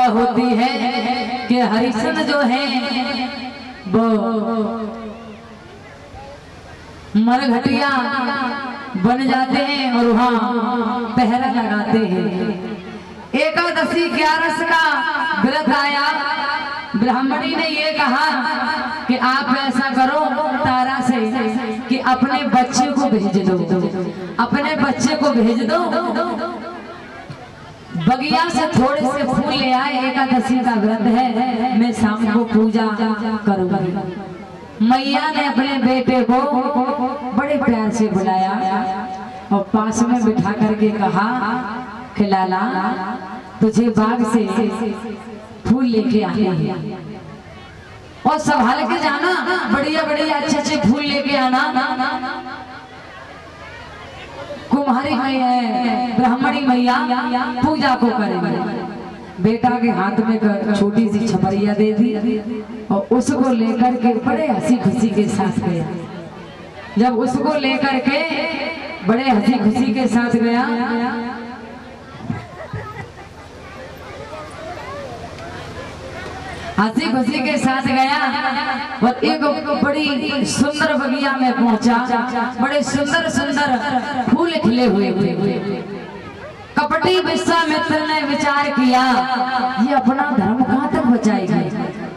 होती है कि हरिश्चंद्र जो है वो मरघटिया बन जाते हैं और वहाँ पहरा लगाते हैं। एकादशी 11 का व्रत आया, ब्राह्मणी ने ये कहा कि आप ऐसा करो तारा से कि अपने बच्चे को भेज दो, अपने बच्चे को भेज दो, बगिया से थोड़े से फूल ले आए, एकादशी का व्रत है, मैं शाम को पूजा करूंगी। मैया ने अपने बेटे को बड़े प्यार से बुलाया और पास में बिठा करके कहा कि लाला तुझे बाग से फूल लेके आने हैं और संभाल के जाना, बढ़िया बढ़िया अच्छे अच्छे फूल लेके आना। कुम्हारी मैया ब्राह्मणी मैया पूजा को करेंगे। बेटा के हाथ में छोटी सी छपरिया दे दी और उसको लेकर के बड़े हंसी खुशी के साथ गया। जब उसको लेकर के बड़े हंसी खुशी के साथ गया, हंसी खुशी के साथ गया और एक बड़ी सुंदर बगिया में पहुंचा। बड़े सुंदर सुंदर फूल खिले हुए थे। कपटी विश्वामित्र ने विचार किया ये अपना धर्म कहाँ तक बचाएगी,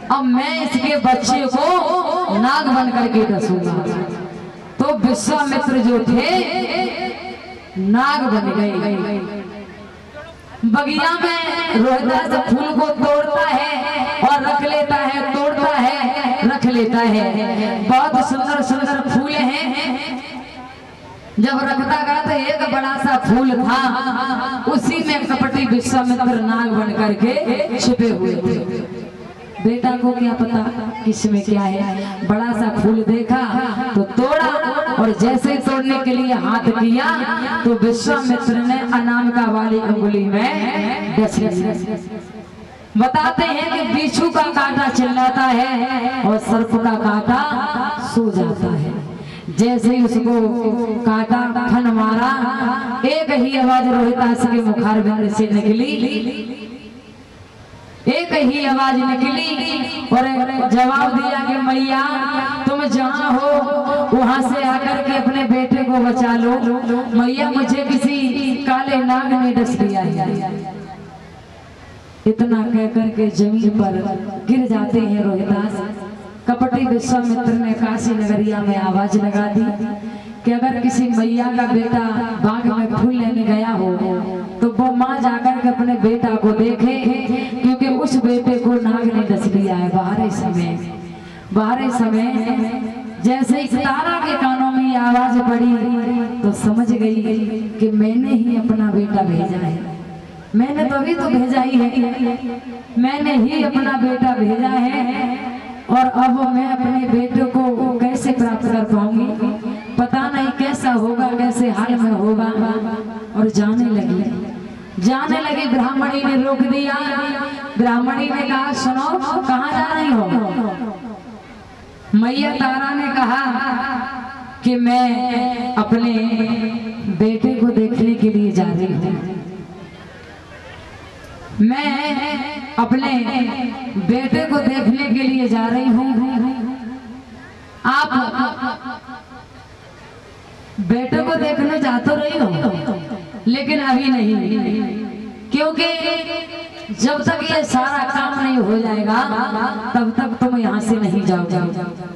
अब मैं इसके बच्चे को नाग बन करके डसूंगा। तो विश्वामित्र जो थे नाग बन गए। बगिया में रोहिदास फूल को तोड़ता है और रख लेता है, तोड़ता है रख लेता है। बहुत सुंदर सुंदर फूल हैं। जब रखता गया तो एक बड़ा सा फूल था, उसी में कपटी विश्वामित्र नाग बन करके छिपे हुए थे। बेटा को क्या पता किसमें क्या है, बड़ा सा फूल देखा तो तोड़ा और जैसे तोड़ने के लिए हाथ किया तो विश्वामित्र ने अनामिका वाली अंगुली में डस लिया। बताते हैं कि बिच्छू का कांटा चिल्लाता है और सर्प का कांटा सो जाता है। जैसे ही उसको काटा, फन मारा, एक ही आवाज रोहिदास के मुखारबिंद से निकली, एक ही आवाज निकली और जवाब दिया कि मैया तुम जहाँ हो वहां से आकर के अपने बेटे को बचा लो। मैया मुझे किसी काले नाग ने डस दिया है। इतना कहकर के जमीन पर गिर जाते हैं रोहिदास। कपटी विश्वामित्र ने काशी नगरिया में आवाज लगा दी कि अगर किसी मैया का बेटा बाग में फूल लेने गया हो तो वो माँ जाकर के अपने बेटा को देखे, क्योंकि उस बेटे को नाग ने डस लिया है। बाहर समय जैसे ही तारा के कानों में ये आवाज पड़ी तो समझ गई कि मैंने ही अपना बेटा भेजा है। मैंने तो अभी तो भेजा ही है, मैंने ही अपना बेटा भेजा है और अब मैं अपने बेटे को कैसे प्राप्त कर पाऊंगी, पता नहीं कैसा होगा, कैसे हाल में होगा। और जाने लगी। ब्राह्मणी ने रोक दिया। ब्राह्मणी ने कहा सुनो, कहाँ जा रही हो? मैया तारा ने कहा कि मैं अपने बेटे को देखने के लिए जा रही हूँ। मैं अपने बेटे को देखने के लिए जा रही हूँ। आप बेटे को देखने जा तो रही हो, लेकिन अभी नहीं, क्योंकि जब तक ये सारा काम नहीं हो जाएगा तब तक तुम यहाँ से नहीं जाओगे।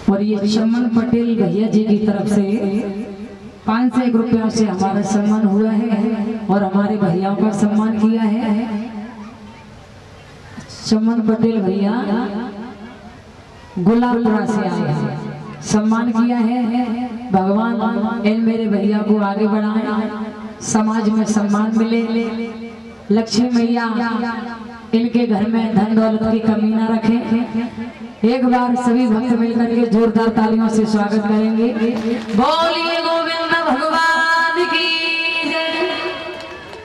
और ये चमन पटेल भैया जी की तरफ से 501 रुपया से हमारा सम्मान हुआ है और हमारे भैयाओं का सम्मान किया है। चमन पटेल भैया गुलाबपुरा से आए हैं, सम्मान किया है। भगवान इन मेरे भैया को आगे बढ़ाए, समाज में सम्मान मिले, लक्ष्मी मैया इनके घर में धन दौलत की कमी ना रखे। एक बार सभी भक्त मिलकर के जोरदार तालियों से स्वागत करेंगे। बोलिए गोविंद भगवान की जय।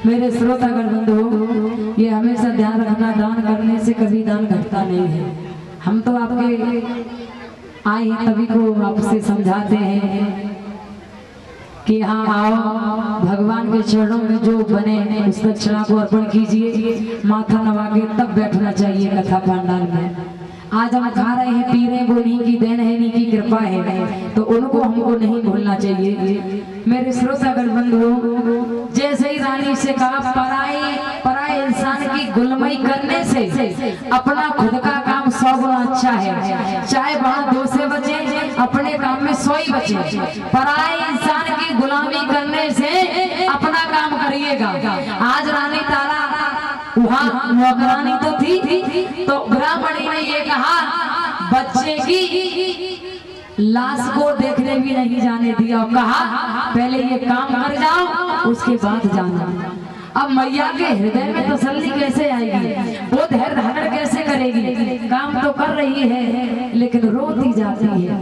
मेरे श्रोतागण बंधु, ये हमेशा ध्यान रखना, दान करने से कभी दान घटता नहीं है। हम तो आपके आए तभी को आपसे समझाते हैं कि हाँ आओ, भगवान के चरणों में जो बने उस दक्षिणा को अर्पण कीजिए, माथा नवा के तब बैठना चाहिए कथा पंडाल में। आज हम खा रहे हैं, पी रहे हैं, वो नहीं की देन है, नहीं की कृपा है, तो उनको हमको नहीं भूलना चाहिए। मेरे श्रोतागण बंधुओं, जैसे ही रानी से कहा पराए इंसान की गुलमई करने से अपना खुद का काम 100 गुना अच्छा है। चाहे वहाँ 2 से बचे, अपने काम में 100 ही बचे। पराए इंसान की गुलामी करने से अपना काम करिएगा। आज रानी तारा वहाँ नौकरानी तो थी, तो ब्राह्मणी ने ये कहा बच्चे की लाश को देखने भी नहीं जाने दिया और कहा पहले ये काम कर जाओ उसके बाद जाना। अब मैया के हृदय में तसल्ली कैसे आएगी, वो धैर्य धारण कैसे करेगी? काम तो कर रही है लेकिन रोती जाती है।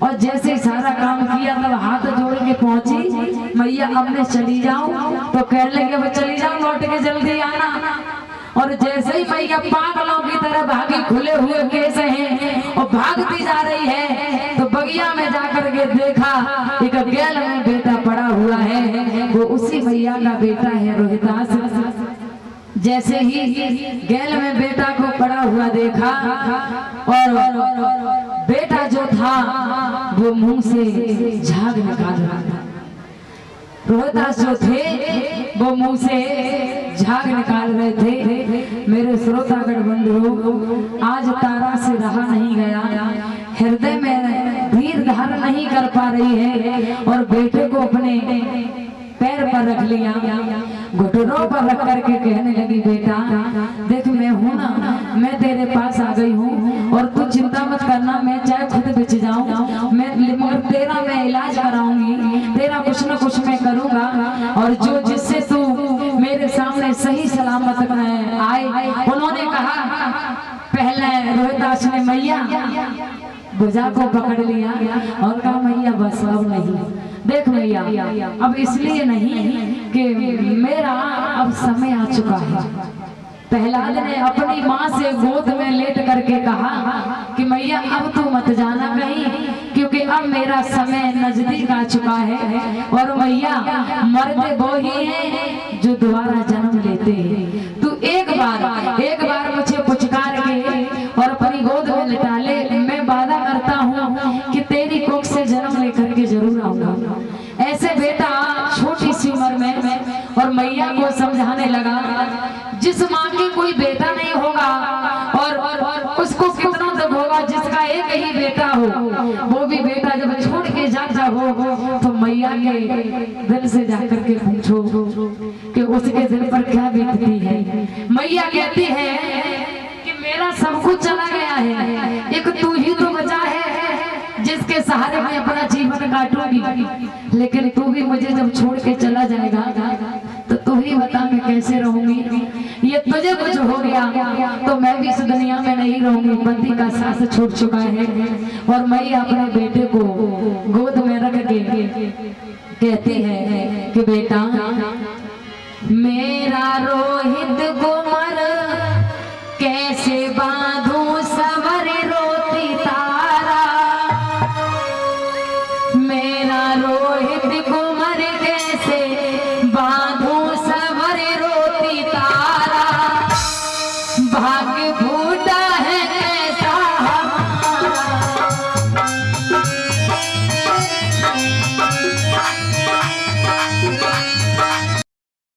और जैसे सारा काम किया तब हाथ जोड़ के पहुंची, मैया अब मैं चली जाऊं, तो कह लगे अब चली जाओ, लौट के जल्दी आना। और जैसे ही मैया पागलों की तरह भागी, खुले हुए केस हैं और भागती जा रही है, तो बगिया में जाकर के देखा एक गैल में बेटा पड़ा हुआ है, वो उसी मैया का बेटा है रोहिदास। जैसे ही गैल में बेटा को पड़ा हुआ देखा और बेटा जो था वो मुंह से झाग निकाल रहा था। रोहिदास जो थे वो मुंह से झाग निकाल रहे थे। मेरे श्रोतागण बंधुओं, आज तारा से रहा नहीं गया, हृदय में धीर धारण नहीं कर पा रही है और बेटे को अपने पैर पर रख लिया, घुटनों पर रख करके कहने लगी बेटा देख मैं हूँ ना, मैं तेरे पास आ गई हूँ और तू चिंता मत करना, मैं चाहे खुद बच जाऊँ, मगर तेरा मैं इलाज कराऊंगी, तेरा कुछ न कुछ मैं करूँगा। और जो जिससे तू मेरे सामने सही सलामत आए, उन्होंने कहा पहले रोहिदास ने मैया भुजा को पकड़ लिया और कहा मैया बस अब नहीं, देख मैया अब इसलिए नहीं कि मेरा अब समय आ चुका है। प्रहलाद ने अपनी माँ से गोद में लेट करके कहा कि मैया अब तू मत जाना कहीं, क्योंकि अब मेरा समय नजदीक आ चुका है और मैया मरते वो ही हैं जो दोबारा जन्म लेते हैं। तू एक बार मुझे पुचकार के और अपनी गोद में लिटा ले, मैं वादा करता हूँ कि तेरी कोख से जन्म लेकर के जरूर आऊंगा। ऐसे बेटा छोटी सी उम्र में और मैया को समझाने लगा, जिस माँ की कोई बेटा नहीं होगा और उसको कितना दुख होगा जिसका एक ही बेटा हो, वो भी बेटा जब छोड़ के जाता हो तो मैया के दिल से जाकर के पूछो कि उसके दिल पर क्या बीतती है। मैया कहती है कि मेरा सब कुछ चला गया है, एक तू ही तो बचा है जिसके सहारे मैं अपना जीवन काटूंगी, लेकिन तू भी मुझे जब छोड़ के चला जाएगा तो तू ही बता मैं कैसे रहूंगी, ये तुझे कुछ हो गया तो मैं भी इस दुनिया में नहीं रहूंगी। पति का साथ छूट चुका है और मैं अपने बेटे को गोद में रख के कहती है कि बेटा मेरा रोहित को